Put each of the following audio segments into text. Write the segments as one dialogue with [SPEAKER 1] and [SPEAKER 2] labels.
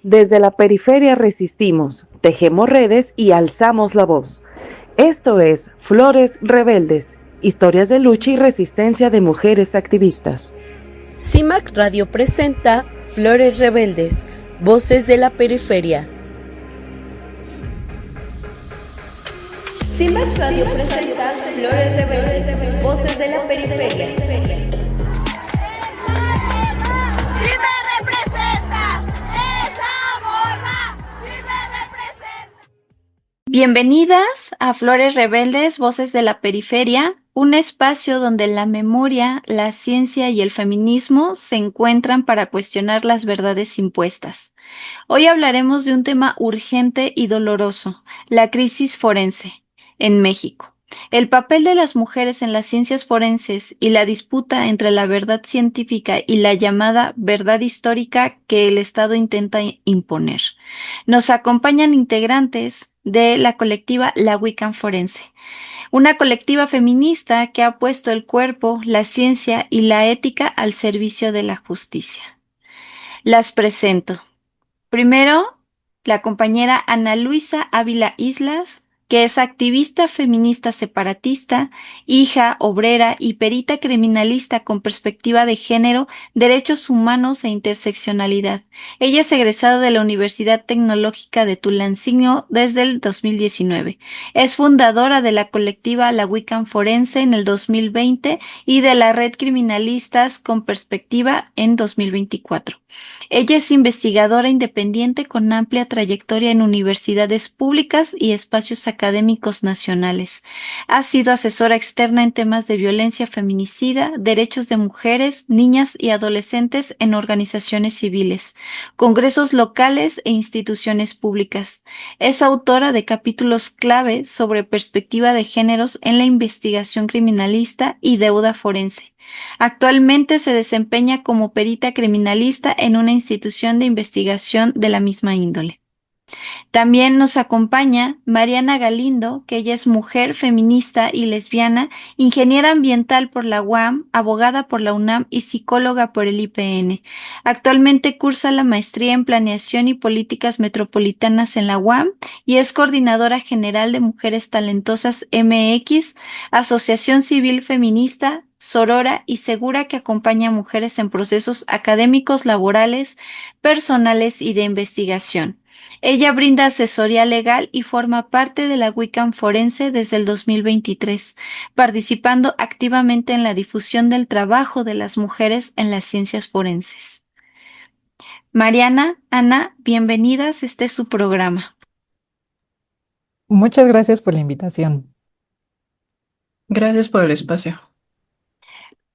[SPEAKER 1] Desde la periferia resistimos, tejemos redes y alzamos la voz. Esto es Flores Rebeldes, historias de lucha y resistencia de mujeres activistas.
[SPEAKER 2] CIMAC Radio presenta Flores Rebeldes, voces de la periferia. CIMAC Radio presenta Flores Rebeldes, voces de la periferia.
[SPEAKER 3] Bienvenidas a Flores Rebeldes, Voces de la Periferia, un espacio donde la memoria, la ciencia y el feminismo se encuentran para cuestionar las verdades impuestas. Hoy hablaremos de un tema urgente y doloroso, la crisis forense en México. El papel de las mujeres en las ciencias forenses y la disputa entre la verdad científica y la llamada verdad histórica que el Estado intenta imponer. Nos acompañan integrantes de la colectiva La Wiccan Forense, una colectiva feminista que ha puesto el cuerpo, la ciencia y la ética al servicio de la justicia. Las presento. Primero, la compañera Ana Luisa Ávila Islas, que es activista feminista separatista, hija, obrera y perita criminalista con perspectiva de género, derechos humanos e interseccionalidad. Ella es egresada de la Universidad Tecnológica de Tulancingo desde el 2019. Es fundadora de la colectiva La Wiccan Forense en el 2020 y de la Red Criminalistas con Perspectiva en 2024. Ella es investigadora independiente con amplia trayectoria en universidades públicas y espacios académicos nacionales. Ha sido asesora externa en temas de violencia feminicida, derechos de mujeres, niñas y adolescentes en organizaciones civiles, congresos locales e instituciones públicas. Es autora de capítulos clave sobre perspectiva de géneros en la investigación criminalista y deuda forense. Actualmente se desempeña como perita criminalista en una institución de investigación de la misma índole. También nos acompaña Mariana Galindo, que ella es mujer feminista y lesbiana, ingeniera ambiental por la UAM, abogada por la UNAM y psicóloga por el IPN. Actualmente cursa la maestría en Planeación y Políticas Metropolitanas en la UAM y es coordinadora general de Mujeres Talentosas MX, Asociación Civil Feminista, sorora y segura que acompaña a mujeres en procesos académicos, laborales, personales y de investigación. Ella brinda asesoría legal y forma parte de la Wiccan Forense desde el 2023, participando activamente en la difusión del trabajo de las mujeres en las ciencias forenses. Mariana, Ana, bienvenidas, este es su programa.
[SPEAKER 4] Muchas gracias por la invitación.
[SPEAKER 5] Gracias por el espacio.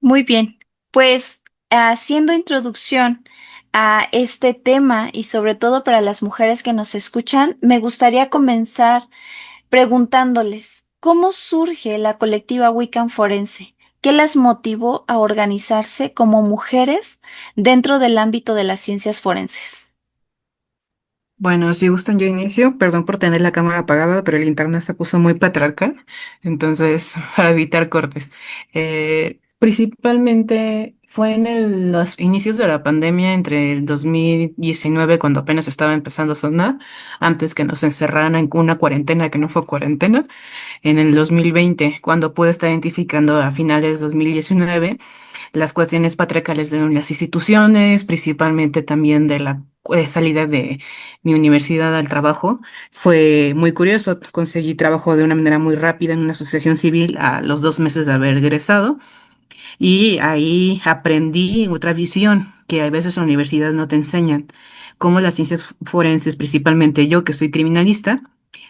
[SPEAKER 3] Muy bien, pues haciendo introducción a este tema y sobre todo para las mujeres que nos escuchan, me gustaría comenzar preguntándoles, ¿cómo surge la colectiva Wiccan Forense? ¿Qué las motivó a organizarse como mujeres dentro del ámbito de las ciencias forenses?
[SPEAKER 5] Bueno, si gustan yo inicio, perdón por tener la cámara apagada, pero el internet se puso muy patriarcal, entonces para evitar cortes. Principalmente fue en los inicios de la pandemia, entre el 2019, cuando apenas estaba empezando a sonar, antes que nos encerraran en una cuarentena que no fue cuarentena, en el 2020, cuando pude estar identificando a finales de 2019 las cuestiones patriarcales de las instituciones, principalmente también de la salida de mi universidad al trabajo. Fue muy curioso, conseguí trabajo de una manera muy rápida en una asociación civil a los 2 meses de haber egresado y ahí aprendí otra visión que a veces las universidades no te enseñan, cómo las ciencias forenses, principalmente yo que soy criminalista,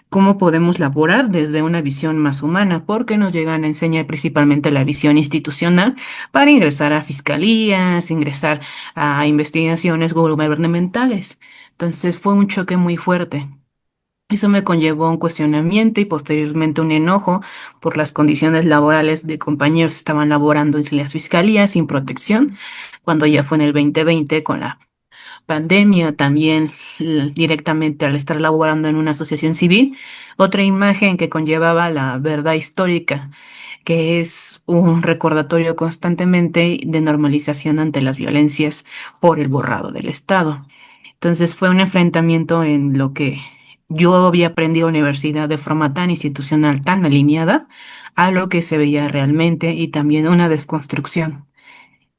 [SPEAKER 5] cómo podemos laborar desde una visión más humana, porque nos llegan a enseñar principalmente la visión institucional para ingresar a fiscalías, ingresar a investigaciones gubernamentales. Entonces fue un choque muy fuerte. Eso me conllevó a un cuestionamiento y posteriormente un enojo por las condiciones laborales de compañeros que estaban laborando en las fiscalías sin protección, cuando ya fue en el 2020 con la pandemia, también directamente al estar laborando en una asociación civil, otra imagen que conllevaba la verdad histórica, que es un recordatorio constantemente de normalización ante las violencias por el borrado del Estado. Entonces fue un enfrentamiento en lo que yo había aprendido en la universidad de forma tan institucional, tan alineada, a lo que se veía realmente y también una desconstrucción.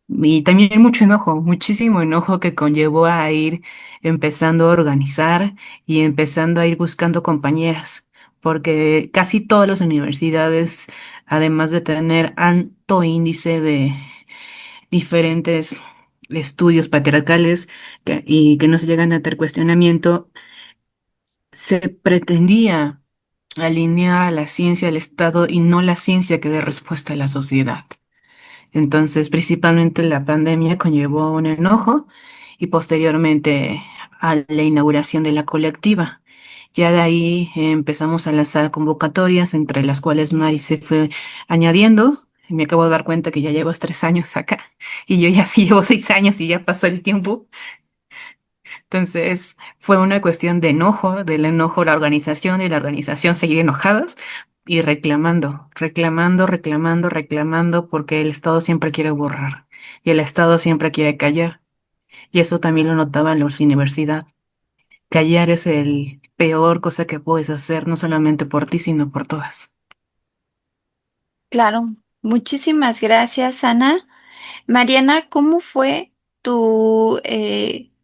[SPEAKER 5] Y también mucho enojo, muchísimo enojo que conllevó a ir empezando a organizar y empezando a ir buscando compañeras, porque casi todas las universidades, además de tener alto índice de diferentes estudios patriarcales y que no se llegan a tener cuestionamiento, se pretendía alinear a la ciencia al Estado y no la ciencia que dé respuesta a la sociedad. Entonces, principalmente la pandemia conllevó un enojo y posteriormente a la inauguración de la colectiva. Ya de ahí empezamos a lanzar convocatorias, entre las cuales Mari se fue añadiendo. Y me acabo de dar cuenta que ya llevo 3 años acá y yo ya sí llevo 6 años y ya pasó el tiempo. Entonces, fue una cuestión de enojo, del enojo la organización y la organización seguir enojadas y reclamando, reclamando, reclamando, reclamando, porque el Estado siempre quiere borrar y el Estado siempre quiere callar. Y eso también lo notaba en la universidad. Callar es el peor cosa que puedes hacer, no solamente por ti, sino por todas.
[SPEAKER 3] Claro, muchísimas gracias, Ana. Mariana, ¿cómo fue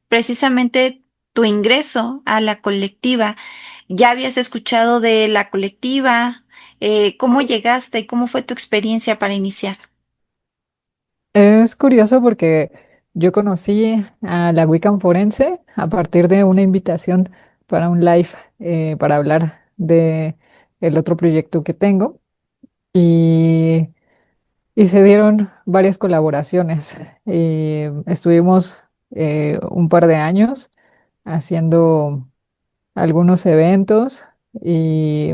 [SPEAKER 3] precisamente tu ingreso a la colectiva? ¿Ya habías escuchado de la colectiva? ¿Cómo llegaste y cómo fue tu experiencia para iniciar?
[SPEAKER 4] Es curioso porque yo conocí a la Wiccan Forense a partir de una invitación para un live para hablar de el otro proyecto que tengo y, y se dieron varias colaboraciones. Y estuvimos un par de años haciendo algunos eventos y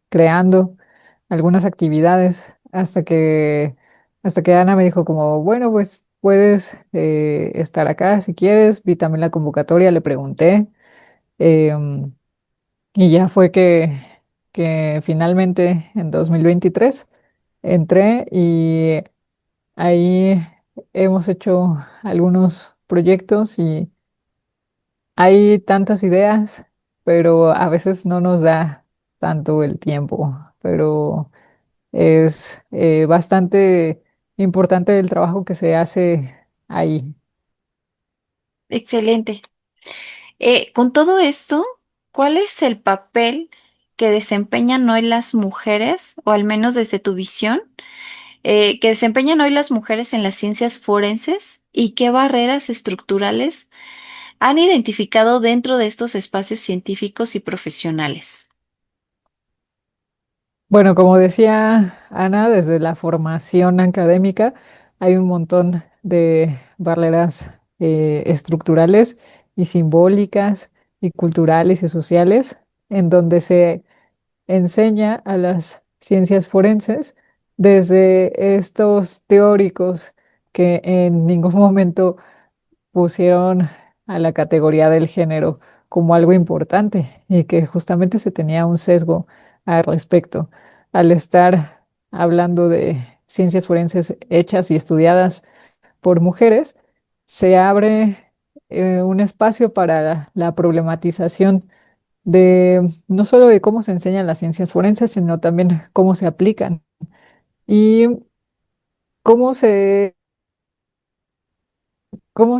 [SPEAKER 4] creando algunas actividades hasta que Ana me dijo como, bueno, pues puedes estar acá si quieres. Vi también la convocatoria, le pregunté em, y ya fue que finalmente en 2023 entré y ahí hemos hecho algunos proyectos y hay tantas ideas, pero a veces no nos da tanto el tiempo, pero es bastante importante el trabajo que se hace ahí.
[SPEAKER 3] Excelente. Con todo esto, ¿cuál es el papel que desempeñan hoy las mujeres, o al menos desde tu visión, que desempeñan hoy las mujeres en las ciencias forenses y qué barreras estructurales han identificado dentro de estos espacios científicos y profesionales?
[SPEAKER 4] Bueno, como decía Ana, desde la formación académica hay un montón de barreras estructurales y simbólicas y culturales y sociales en donde se enseña a las ciencias forenses desde estos teóricos que en ningún momento pusieron a la categoría del género como algo importante y que justamente se tenía un sesgo al respecto. Al estar hablando de ciencias forenses hechas y estudiadas por mujeres, se abre un espacio para la problematización de no solo de cómo se enseñan las ciencias forenses, sino también cómo se aplican y cómo se ¿cómo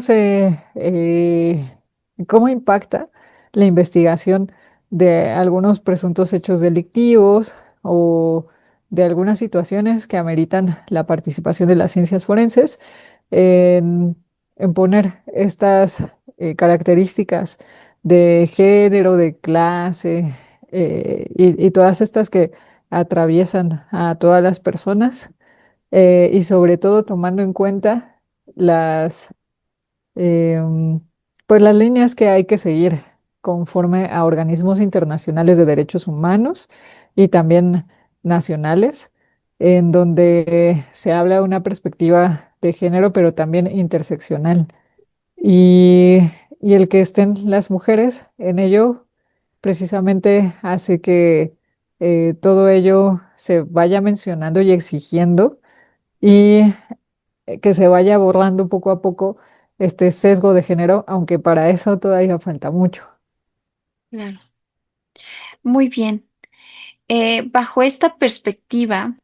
[SPEAKER 4] cómo impacta la investigación de algunos presuntos hechos delictivos o de algunas situaciones que ameritan la participación de las ciencias forenses en, en poner estas características de género, de clase y todas estas que atraviesan a todas las personas y sobre todo tomando en cuenta las em, pues las líneas que hay que seguir conforme a organismos internacionales de derechos humanos y también nacionales, en donde se habla de una perspectiva de género, pero también interseccional. Y, y el que estén las mujeres en ello precisamente hace que todo ello se vaya mencionando y exigiendo y que se vaya borrando poco a poco este sesgo de género, aunque para eso todavía falta mucho.
[SPEAKER 3] Claro. Muy bien. Bajo esta perspectiva,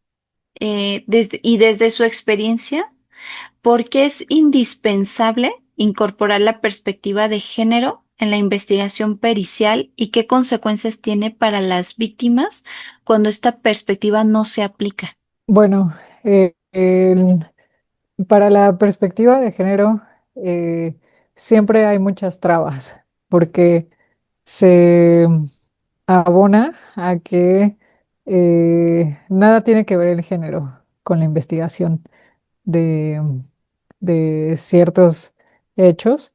[SPEAKER 3] y desde su experiencia, ¿por qué es indispensable incorporar la perspectiva de género en la investigación pericial y qué consecuencias tiene para las víctimas cuando esta perspectiva no se aplica?
[SPEAKER 4] Bueno, para la perspectiva de género, eh, siempre hay muchas trabas, porque se abona a que nada tiene que ver el género con la investigación de, de ciertos hechos,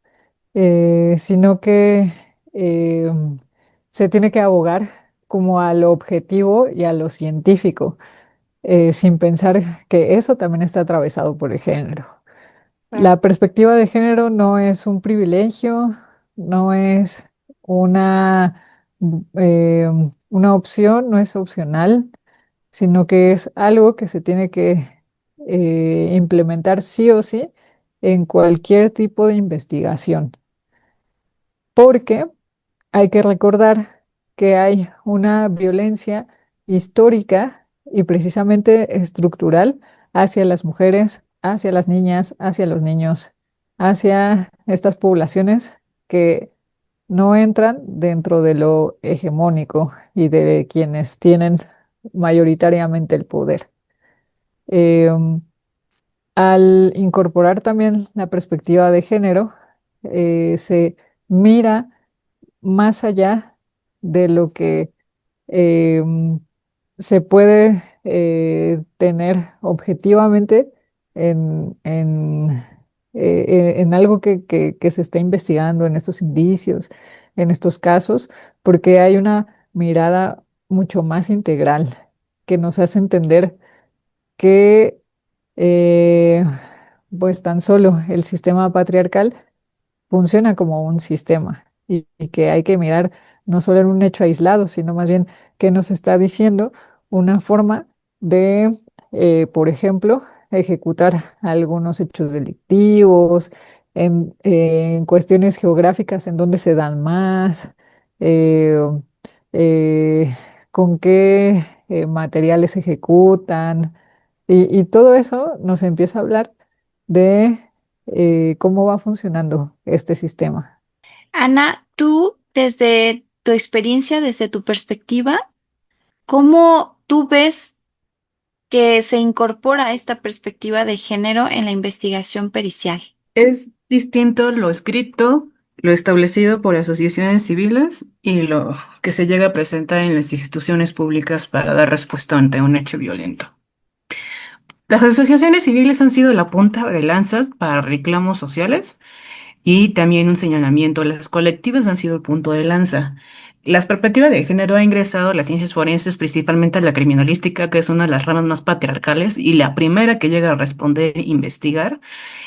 [SPEAKER 4] sino que eh, se tiene que abogar como a lo objetivo y a lo científico, sin pensar que eso también está atravesado por el género.
[SPEAKER 3] Claro.
[SPEAKER 4] La perspectiva de género no es un privilegio, no es una, eh, una opción, no es opcional, sino que es algo que se tiene que implementar sí o sí en cualquier tipo de investigación, porque hay que recordar que hay una violencia histórica y precisamente estructural hacia las mujeres, hacia las niñas, hacia los niños, hacia estas poblaciones que no entran dentro de lo hegemónico y de quienes tienen mayoritariamente el poder. Em, Al incorporar también la perspectiva de género, se mira más allá de lo que em, se puede tener objetivamente en algo que se está investigando, en estos indicios, en estos casos, porque hay una mirada mucho más integral que nos hace entender que eh, pues tan solo el sistema patriarcal funciona como un sistema y que hay que mirar no solo en un hecho aislado, sino más bien qué nos está diciendo una forma de, por ejemplo, ejecutar algunos hechos delictivos, en cuestiones geográficas en donde se dan más, eh, eh, con qué materiales se ejecutan, y todo eso nos empieza a hablar de cómo va funcionando este sistema.
[SPEAKER 3] Ana, tú, desde tu experiencia, desde tu perspectiva, ¿cómo tú ves que se incorpora esta perspectiva de género en la investigación pericial?
[SPEAKER 5] Es distinto lo escrito, lo establecido por asociaciones civiles y lo que se llega a presentar en las instituciones públicas para dar respuesta ante un hecho violento. Las asociaciones civiles han sido la punta de lanzas para reclamos sociales y también un señalamiento. Las colectivas han sido el punto de lanza. La perspectiva de género ha ingresado a las ciencias forenses, principalmente a la criminalística, que es una de las ramas más patriarcales y la primera que llega a responder e investigar,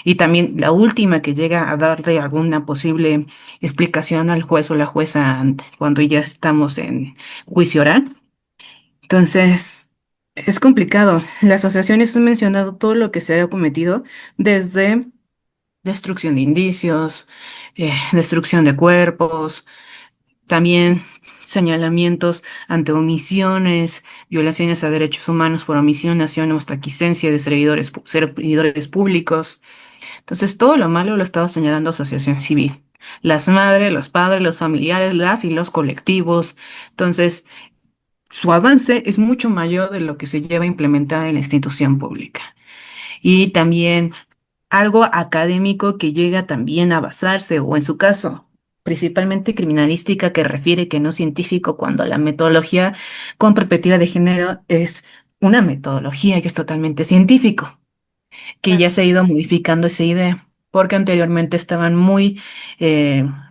[SPEAKER 5] y también la última que llega a darle alguna posible explicación al juez o la jueza cuando ya estamos en juicio oral. Entonces, es complicado. Las asociaciones han mencionado todo lo que se ha cometido desde destrucción de indicios, destrucción de cuerpos, también señalamientos ante omisiones, violaciones a derechos humanos por omisión, acción o hasta aquiescencia de servidores públicos. Entonces, todo lo malo lo ha estado señalando asociación civil. Las madres, los padres, los familiares, las y los colectivos. Entonces, su avance es mucho mayor de lo que se lleva a implementar en la institución pública. Y también algo académico que llega también a basarse, o en su caso, principalmente criminalística, que refiere que no científico, cuando la metodología con perspectiva de género es una metodología que es totalmente científico, que ya se ha ido modificando esa idea, porque anteriormente estaban muy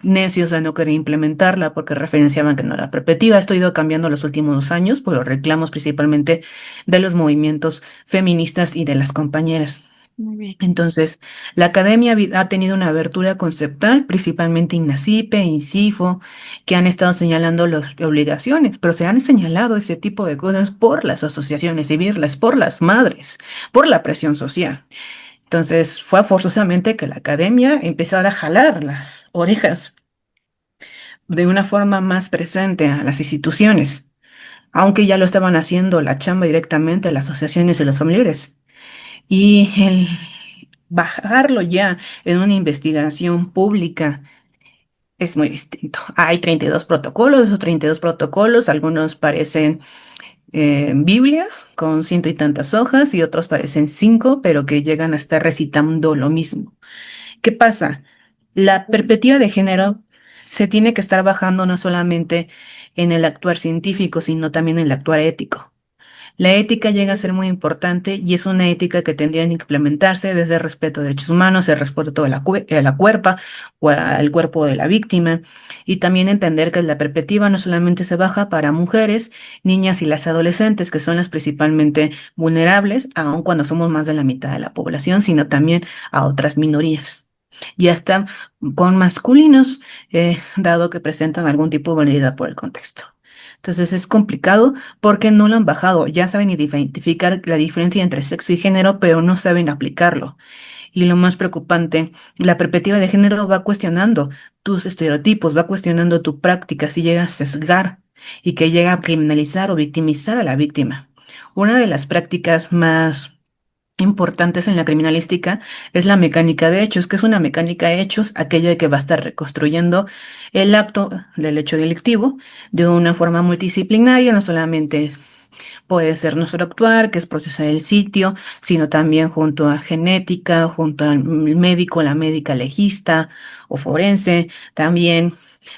[SPEAKER 5] necios a no querer implementarla, porque referenciaban que no era perspectiva. Esto ha ido cambiando los últimos 2 años por los reclamos principalmente de los movimientos feministas y de las compañeras.
[SPEAKER 3] Muy bien.
[SPEAKER 5] Entonces, la academia ha tenido una abertura conceptual, principalmente INACIPE, INCIFO, que han estado señalando las obligaciones, pero se han señalado ese tipo de cosas por las asociaciones civiles, por las madres, por la presión social. Entonces fue forzosamente que la academia empezara a jalar las orejas de una forma más presente a las instituciones, aunque ya lo estaban haciendo la chamba directamente las asociaciones y los familiares. Y el bajarlo ya en una investigación pública es muy distinto. Hay 32 protocolos, esos 32 protocolos, algunos parecen Biblias con ciento y tantas hojas y otros parecen 5, pero que llegan a estar recitando lo mismo. ¿Qué pasa? La perspectiva de género se tiene que estar bajando no solamente en el actuar científico, sino también en el actuar ético. La ética llega a ser muy importante y es una ética que tendría que implementarse desde el respeto a derechos humanos, el respeto a la cuerpa o al cuerpo de la víctima, y también entender que la perspectiva no solamente se baja para mujeres, niñas y las adolescentes, que son las principalmente vulnerables, aun cuando somos más de la mitad de la población, sino también a otras minorías. Y hasta con masculinos, dado que presentan algún tipo de vulnerabilidad por el contexto. Entonces es complicado porque no lo han bajado. Ya saben identificar la diferencia entre sexo y género, pero no saben aplicarlo. Y lo más preocupante, la perspectiva de género va cuestionando tus estereotipos, va cuestionando tu práctica, si llega a sesgar y que llega a criminalizar o victimizar a la víctima. Una de las prácticas más importantes en la criminalística es la mecánica de hechos. Que es una mecánica de hechos? Aquella que va a estar reconstruyendo el acto del hecho delictivo de una forma multidisciplinaria, no solamente puede ser nuestro actuar, que es procesar el sitio, sino también junto a genética, junto al médico, la médica legista o forense, también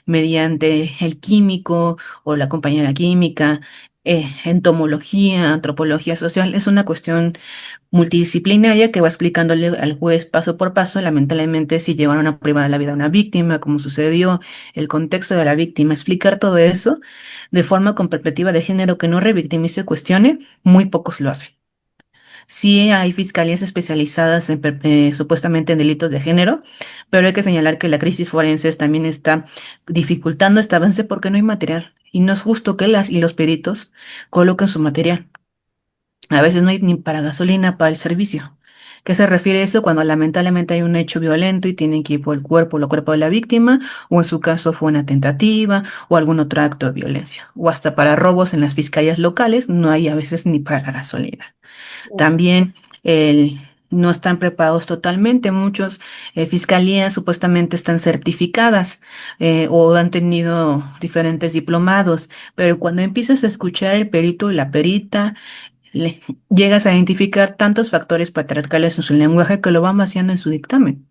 [SPEAKER 5] mediante el químico o la compañera química, entomología, antropología social. Es una cuestión multidisciplinaria que va explicándole al juez paso por paso, lamentablemente, si llegaron a privar la vida a una víctima, cómo sucedió, el contexto de la víctima, explicar todo eso de forma con perspectiva de género que no revictimice o cuestione, muy pocos lo hacen. Sí hay fiscalías especializadas supuestamente en delitos de género, pero hay que señalar que la crisis forense también está dificultando este avance porque no hay material. Y no es justo que las y los peritos coloquen su material. A veces no hay ni para gasolina para el servicio. ¿Qué se refiere a eso? Cuando lamentablemente hay un hecho violento y tienen que ir por el cuerpo de la víctima, o en su caso fue una tentativa o algún otro acto de violencia. O hasta para robos en las fiscalías locales no hay a veces ni para la gasolina. También no están preparados totalmente. Muchos fiscalías supuestamente están certificadas o han tenido diferentes diplomados, pero cuando empiezas a escuchar el perito y la perita, le- llegas a identificar tantos factores patriarcales en su lenguaje que lo van vaciando en su dictamen.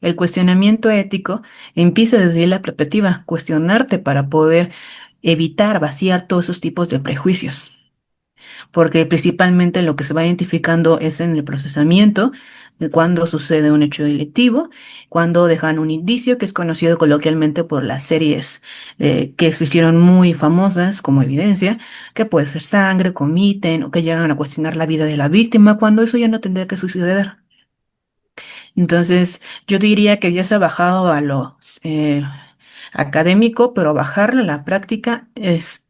[SPEAKER 5] El cuestionamiento ético empieza desde la perspectiva, cuestionarte para poder evitar vaciar todos esos tipos de prejuicios, porque principalmente lo que se va identificando es en el procesamiento de cuando sucede un hecho delictivo, cuando dejan un indicio que es conocido coloquialmente por las series que se hicieron muy famosas como evidencia, que puede ser sangre, comiten o que llegan a cuestionar la vida de la víctima, cuando eso ya no tendría que suceder. Entonces, yo diría que ya se ha bajado a lo académico, pero bajarlo a la práctica es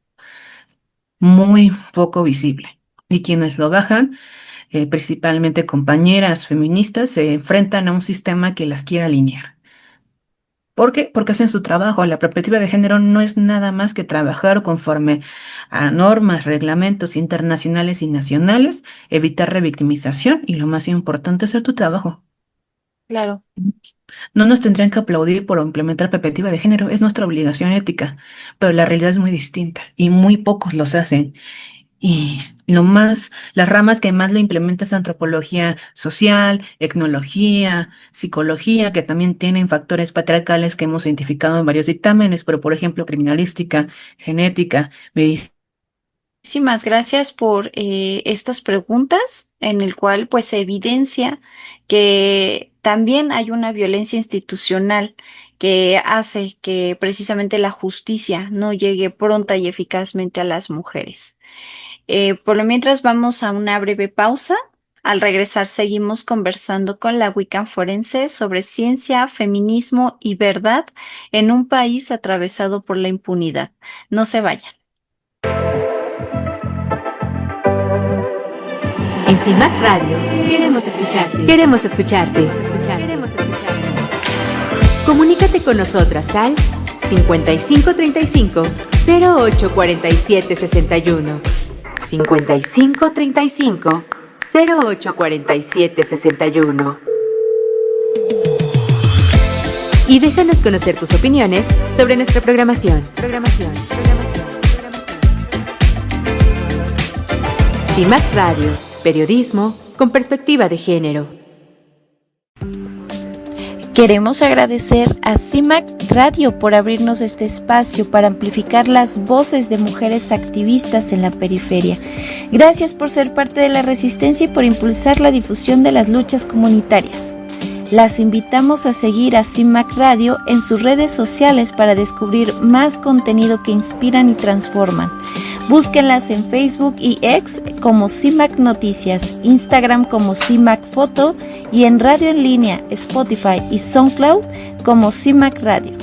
[SPEAKER 5] muy poco visible. Y quienes lo bajan, principalmente compañeras feministas, se enfrentan a un sistema que las quiere alinear. ¿Por qué? Porque hacen su trabajo. La perspectiva de género no es nada más que trabajar conforme a normas, reglamentos internacionales y nacionales, evitar revictimización y lo más importante, hacer tu trabajo.
[SPEAKER 3] Claro.
[SPEAKER 5] No nos tendrían que aplaudir por implementar perspectiva de género, es nuestra obligación ética, pero la realidad es muy distinta y muy pocos los hacen. Y las ramas que más lo implementa es antropología social, etnología, psicología, que también tienen factores patriarcales que hemos identificado en varios dictámenes, pero por ejemplo, criminalística, genética, medicina.
[SPEAKER 3] Muchísimas gracias por estas preguntas, en el cual pues se evidencia que también hay una violencia institucional que hace que precisamente la justicia no llegue pronta y eficazmente a las mujeres. Por lo mientras vamos a una breve pausa. Al regresar seguimos conversando con la Wiccan forense sobre ciencia, feminismo y verdad en un país atravesado por la impunidad. No se vayan.
[SPEAKER 6] En CIMAC Radio queremos escuchar. Queremos escucharte. Comunícate con nosotras al 5535 0847 61. 5535 0847 61. Y déjanos conocer tus opiniones sobre nuestra programación. CIMAC Radio, periodismo con perspectiva de género.
[SPEAKER 2] Queremos agradecer a CIMAC Radio por abrirnos este espacio para amplificar las voces de mujeres activistas en la periferia. Gracias por ser parte de la resistencia y por impulsar la difusión de las luchas comunitarias. Las invitamos a seguir a CIMAC Radio en sus redes sociales para descubrir más contenido que inspiran y transforman. Búsquenlas en Facebook y X como CIMAC Noticias, Instagram como CIMAC Foto y en radio en línea, Spotify y SoundCloud como CIMAC Radio.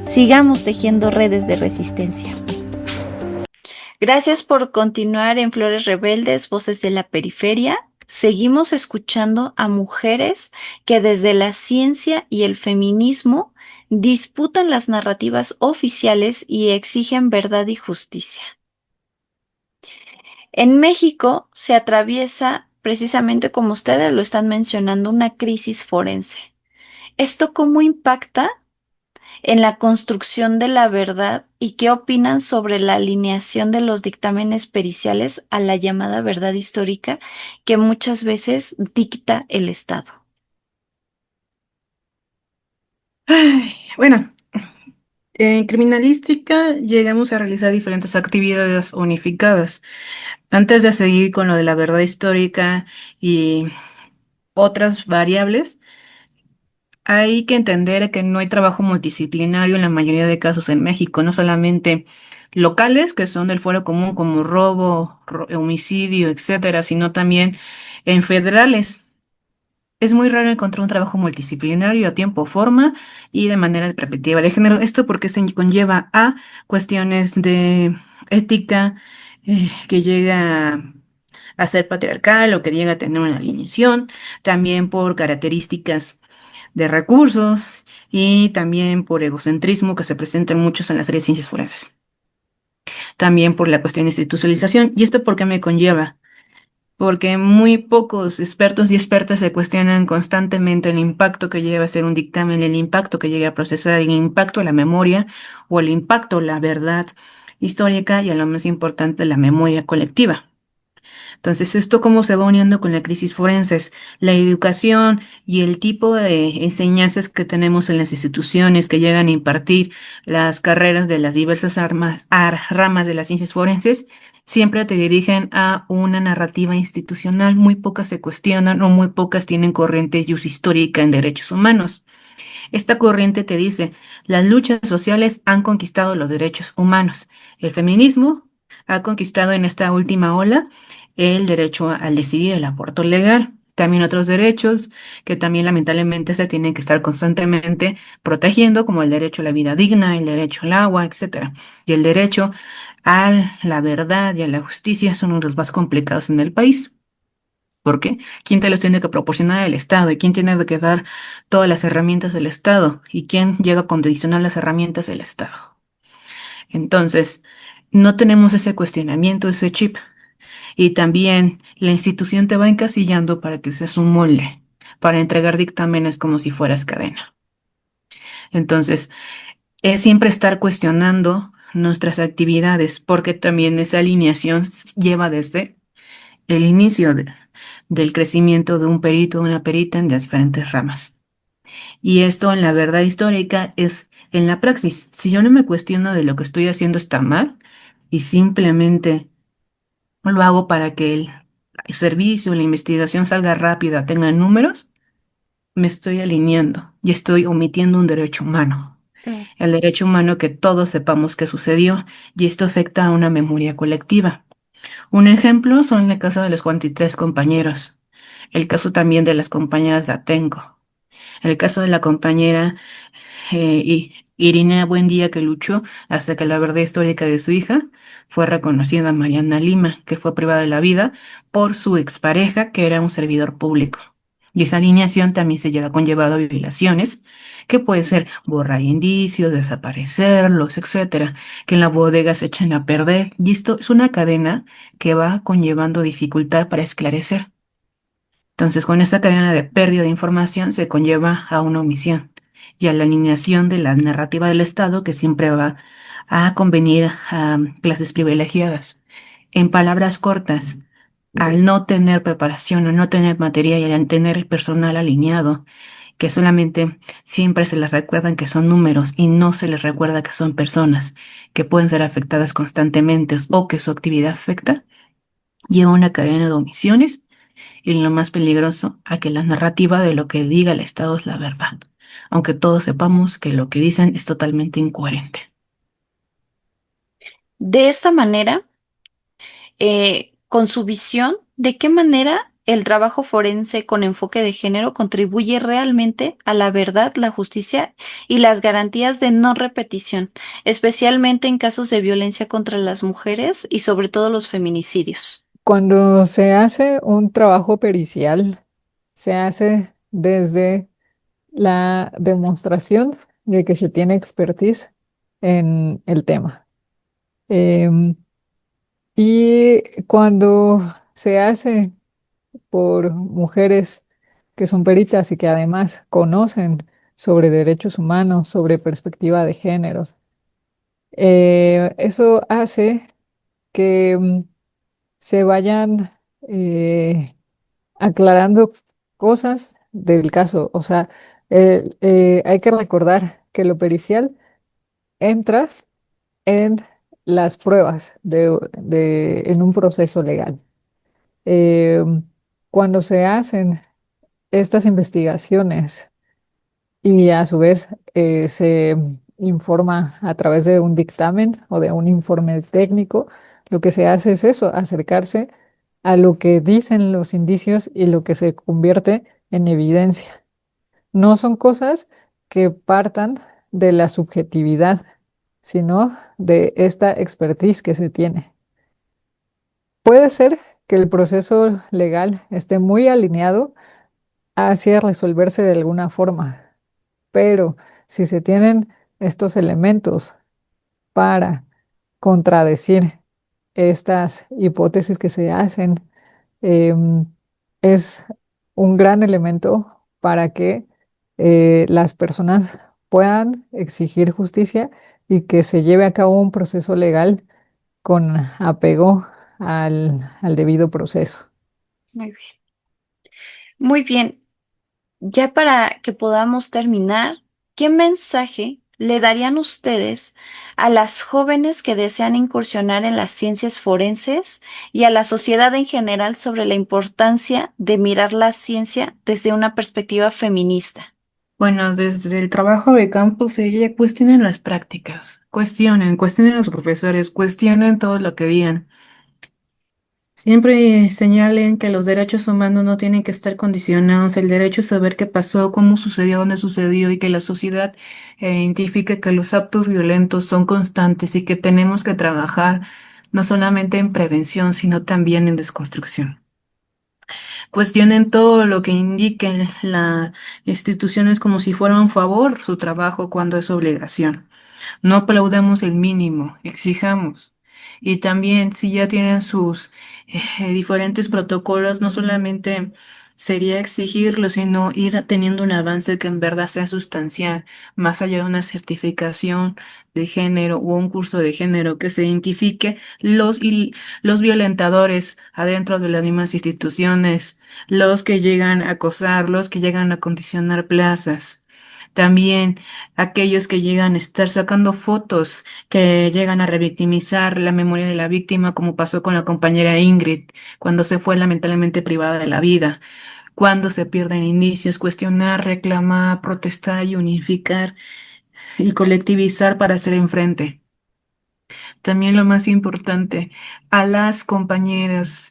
[SPEAKER 2] Sigamos tejiendo redes de resistencia.
[SPEAKER 3] Gracias por continuar en Flores Rebeldes, Voces de la Periferia. Seguimos escuchando a mujeres que desde la ciencia y el feminismo disputan las narrativas oficiales y exigen verdad y justicia. En México se atraviesa, precisamente como ustedes lo están mencionando, una crisis forense. ¿Esto cómo impacta en la construcción de la verdad y qué opinan sobre la alineación de los dictámenes periciales a la llamada verdad histórica que muchas veces dicta el Estado?
[SPEAKER 5] Bueno, en criminalística llegamos a realizar diferentes actividades unificadas. Antes de seguir con lo de la verdad histórica y otras variables, hay que entender que no hay trabajo multidisciplinario en la mayoría de casos en México, no solamente locales, que son del fuero común como robo, homicidio, etcétera, sino también en federales. Es muy raro encontrar un trabajo multidisciplinario a tiempo, forma y de manera de perspectiva de género. Esto porque se conlleva a cuestiones de ética que llega a ser patriarcal o que llega a tener una alineación, también por características de recursos y también por egocentrismo que se presenta muchos en las áreas de ciencias forenses. También por la cuestión de institucionalización. ¿Y esto por qué me conlleva? Porque muy pocos expertos y expertas se cuestionan constantemente el impacto que lleva a hacer un dictamen, el impacto que llega a procesar, el impacto a la memoria o el impacto a la verdad histórica y a lo más importante, la memoria colectiva. Entonces, ¿esto cómo se va uniendo con la crisis forenses? La educación y el tipo de enseñanzas que tenemos en las instituciones que llegan a impartir las carreras de las diversas ramas de las ciencias forenses siempre te dirigen a una narrativa institucional. Muy pocas se cuestionan o muy pocas tienen corriente jus histórica en derechos humanos. Esta corriente te dice, las luchas sociales han conquistado los derechos humanos. El feminismo ha conquistado en esta última ola el derecho al decidir, el aborto legal. También otros derechos que también lamentablemente se tienen que estar constantemente protegiendo, como el derecho a la vida digna, el derecho al agua, etcétera. Y el derecho a la verdad y a la justicia son uno de los más complicados en el país. ¿Por qué? ¿Quién te los tiene que proporcionar? El Estado. ¿Y quién tiene que dar todas las herramientas del Estado? ¿Y quién llega a condicionar las herramientas del Estado? Entonces, no tenemos ese cuestionamiento, ese chip. Y también la institución te va encasillando para que seas un molde, para entregar dictámenes como si fueras cadena. Entonces, es siempre estar cuestionando nuestras actividades, porque también esa alineación lleva desde el inicio del crecimiento de un perito o una perita en las diferentes ramas. Y esto en la verdad histórica es en la praxis. Si yo no me cuestiono de lo que estoy haciendo está mal y simplemente lo hago para que el servicio, la investigación salga rápida, tenga números, me estoy alineando y estoy omitiendo un derecho humano. El derecho humano que todos sepamos qué sucedió y esto afecta a una memoria colectiva. Un ejemplo son el caso de los 43 compañeros, el caso también de las compañeras de Atenco, el caso de la compañera Irina Buendía que luchó hasta que la verdad histórica de su hija fue reconocida, Mariana Lima, que fue privada de la vida por su expareja que era un servidor público. Y esa alineación también se lleva conllevado a violaciones, que puede ser borrar indicios, desaparecerlos, etcétera, que en la bodega se echan a perder. Y esto es una cadena que va conllevando dificultad para esclarecer. Entonces, con esta cadena de pérdida de información se conlleva a una omisión y a la alineación de la narrativa del Estado que siempre va a convenir a clases privilegiadas. En palabras cortas, al no tener preparación, al no tener material y al tener personal alineado, que solamente siempre se les recuerdan que son números y no se les recuerda que son personas que pueden ser afectadas constantemente o que su actividad afecta, lleva una cadena de omisiones y lo más peligroso, a que la narrativa de lo que diga el Estado es la verdad, aunque todos sepamos que lo que dicen es totalmente incoherente.
[SPEAKER 3] De esta manera, con su visión, ¿de qué manera el trabajo forense con enfoque de género contribuye realmente a la verdad, la justicia y las garantías de no repetición, especialmente en casos de violencia contra las mujeres y sobre todo los feminicidios?
[SPEAKER 4] Cuando se hace un trabajo pericial, se hace desde la demostración de que se tiene expertise en el tema. Em, y cuando se hace por mujeres que son peritas y que además conocen sobre derechos humanos, sobre perspectiva de género, eso hace que se vayan aclarando cosas del caso. O sea, hay que recordar que lo pericial entra en las pruebas en un proceso legal. Eh, Cuando se hacen estas investigaciones y a su vez se informa a través de un dictamen o de un informe técnico, lo que se hace es eso, acercarse a lo que dicen los indicios y lo que se convierte en evidencia. No son cosas que partan de la subjetividad, sino de esta expertise que se tiene. Puede ser que el proceso legal esté muy alineado hacia resolverse de alguna forma, pero si se tienen estos elementos para contradecir estas hipótesis que se hacen, em, es un gran elemento para que las personas puedan exigir justicia y que se lleve a cabo un proceso legal con apego al debido proceso.
[SPEAKER 3] Muy bien. Muy bien. Ya para que podamos terminar, ¿qué mensaje le darían ustedes a las jóvenes que desean incursionar en las ciencias forenses y a la sociedad en general sobre la importancia de mirar la ciencia desde una perspectiva feminista?
[SPEAKER 5] Bueno, desde el trabajo de campo se cuestionen las prácticas, cuestionen a los profesores, cuestionen todo lo que digan. Siempre señalen que los derechos humanos no tienen que estar condicionados, el derecho a saber qué pasó, cómo sucedió, dónde sucedió y que la sociedad identifique que los actos violentos son constantes y que tenemos que trabajar no solamente en prevención, sino también en desconstrucción. Cuestionen todo lo que indique las instituciones como si fuera un favor su trabajo cuando es obligación. No aplaudamos el mínimo, exijamos. Y también si ya tienen sus diferentes protocolos, no solamente sería exigirlo, sino ir teniendo un avance que en verdad sea sustancial, más allá de una certificación de género o un curso de género que se identifique los violentadores adentro de las mismas instituciones, los que llegan a acosar, los que llegan a condicionar plazas. También aquellos que llegan a estar sacando fotos, que llegan a revictimizar la memoria de la víctima, como pasó con la compañera Ingrid, cuando se fue lamentablemente privada de la vida, cuando se pierden indicios, cuestionar, reclamar, protestar y unificar y colectivizar para hacer enfrente. También lo más importante, a las compañeras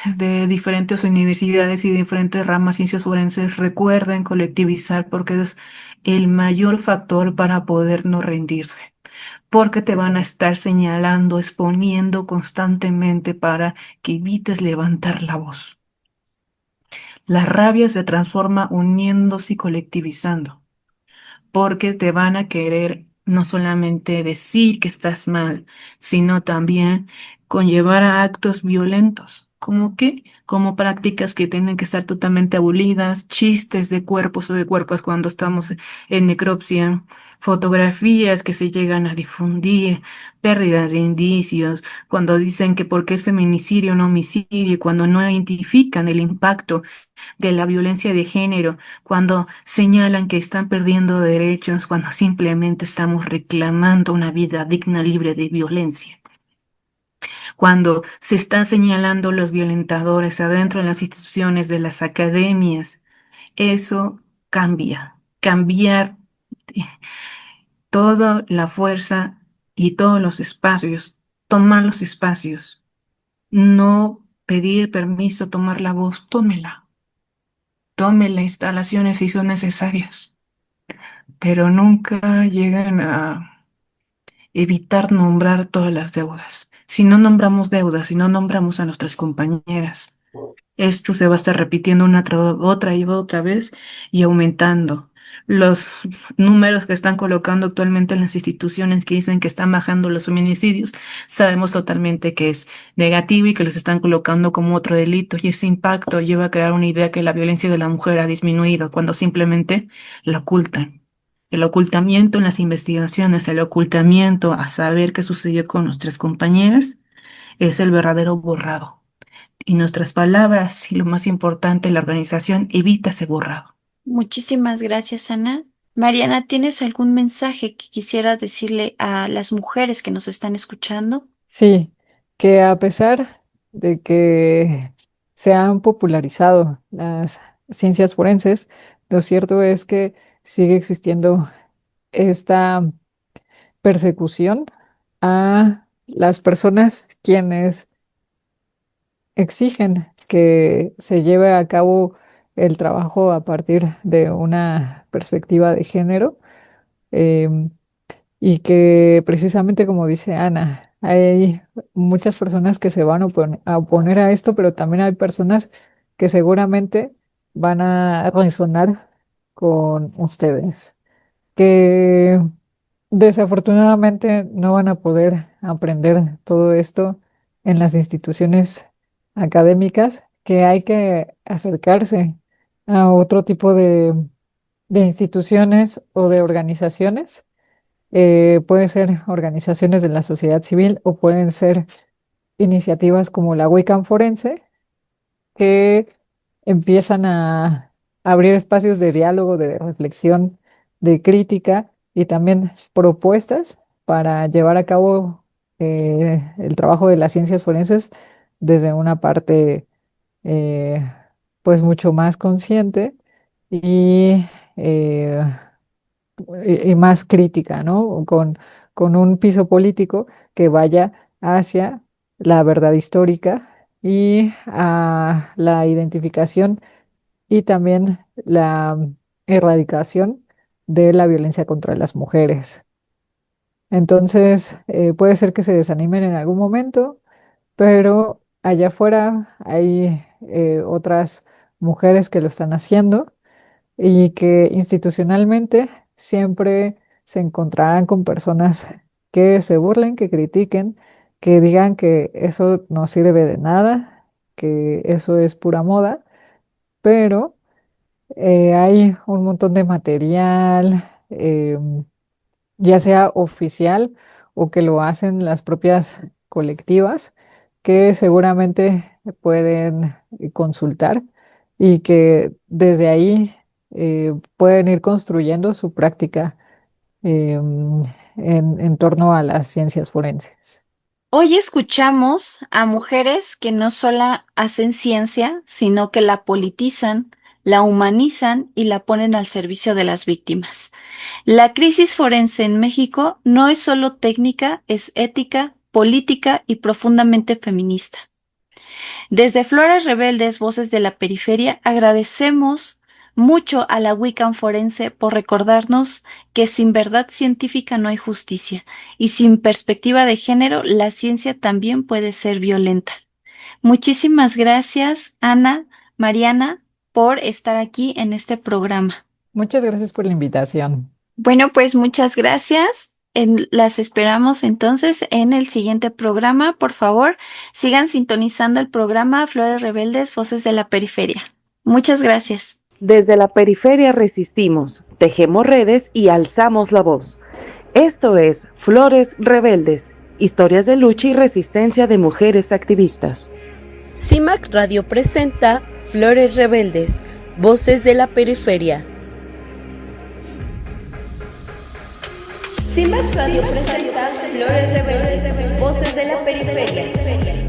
[SPEAKER 5] de diferentes universidades y diferentes ramas ciencias forenses, recuerden colectivizar porque es el mayor factor para poder no rendirse, porque te van a estar señalando, exponiendo constantemente para que evites levantar la voz. La rabia se transforma uniéndose y colectivizando, porque te van a querer no solamente decir que estás mal, sino también conllevar a actos violentos. ¿Cómo qué? Como prácticas que tienen que estar totalmente abolidas, chistes de cuerpos o de cuerpos cuando estamos en necropsia, fotografías que se llegan a difundir, pérdidas de indicios, cuando dicen que por qué es feminicidio o no homicidio, cuando no identifican el impacto de la violencia de género, cuando señalan que están perdiendo derechos, cuando simplemente estamos reclamando una vida digna, libre de violencia, cuando se están señalando los violentadores adentro de las instituciones, de las academias. Eso cambia, cambiar toda la fuerza y todos los espacios, tomar los espacios, no pedir permiso, tomar la voz, tómela. Tome las instalaciones si son necesarias, pero nunca llegan a evitar nombrar todas las deudas. Si no nombramos deudas, si no nombramos a nuestras compañeras, esto se va a estar repitiendo otra y otra vez y aumentando. Los números que están colocando actualmente en las instituciones que dicen que están bajando los feminicidios, sabemos totalmente que es negativo y que los están colocando como otro delito y ese impacto lleva a crear una idea que la violencia de la mujer ha disminuido cuando simplemente la ocultan. El ocultamiento en las investigaciones, el ocultamiento a saber qué sucedió con nuestras compañeras es el verdadero borrado. Y nuestras palabras y lo más importante, la organización evita ese borrado.
[SPEAKER 3] Muchísimas gracias, Ana. Mariana, ¿tienes algún mensaje que quisieras decirle a las mujeres que nos están escuchando?
[SPEAKER 4] Sí, que a pesar de que se han popularizado las ciencias forenses, lo cierto es que sigue existiendo esta persecución a las personas quienes exigen que se lleve a cabo el trabajo a partir de una perspectiva de género, em, y que precisamente como dice Ana, hay muchas personas que se van a oponer a esto, pero también hay personas que seguramente van a resonar con ustedes, que desafortunadamente no van a poder aprender todo esto en las instituciones académicas, que hay que acercarse a otro tipo de instituciones o de organizaciones. Pueden ser organizaciones de la sociedad civil o pueden ser iniciativas como la Wiccan Forense, que empiezan a abrir espacios de diálogo, de reflexión, de crítica y también propuestas para llevar a cabo el trabajo de las ciencias forenses desde una parte eh, pues mucho más consciente y, eh, y más crítica, ¿no? Con un piso político que vaya hacia la verdad histórica y a la identificación y también la erradicación de la violencia contra las mujeres. Entonces, puede ser que se desanimen en algún momento, pero allá afuera hay otras mujeres que lo están haciendo y que institucionalmente siempre se encontrarán con personas que se burlen, que critiquen, que digan que eso no sirve de nada, que eso es pura moda, pero hay un montón de material, ya sea oficial o que lo hacen las propias colectivas, que seguramente pueden consultar y que desde ahí pueden ir construyendo su práctica en torno a las ciencias forenses.
[SPEAKER 3] Hoy escuchamos a mujeres que no solo hacen ciencia, sino que la politizan, la humanizan y la ponen al servicio de las víctimas. La crisis forense en México no es solo técnica, es ética, política y profundamente feminista. Desde Flores Rebeldes, Voces de la Periferia, agradecemos mucho a la Wiccan Forense por recordarnos que sin verdad científica no hay justicia y sin perspectiva de género la ciencia también puede ser violenta. Muchísimas gracias, Ana, Mariana. por estar aquí en este programa.
[SPEAKER 4] Muchas gracias por la invitación.
[SPEAKER 3] Bueno, pues muchas gracias. Las esperamos entonces en el siguiente programa. Por favor, sigan sintonizando el programa Flores Rebeldes, Voces de la Periferia. Muchas gracias.
[SPEAKER 1] Desde la periferia resistimos, tejemos redes y alzamos la voz. Esto es Flores Rebeldes, historias de lucha y resistencia de mujeres activistas.
[SPEAKER 7] CIMAC Radio presenta Flores Rebeldes, Voces de la Periferia. CIMAC Radio presenta Flores Rebeldes, Voces de la Periferia.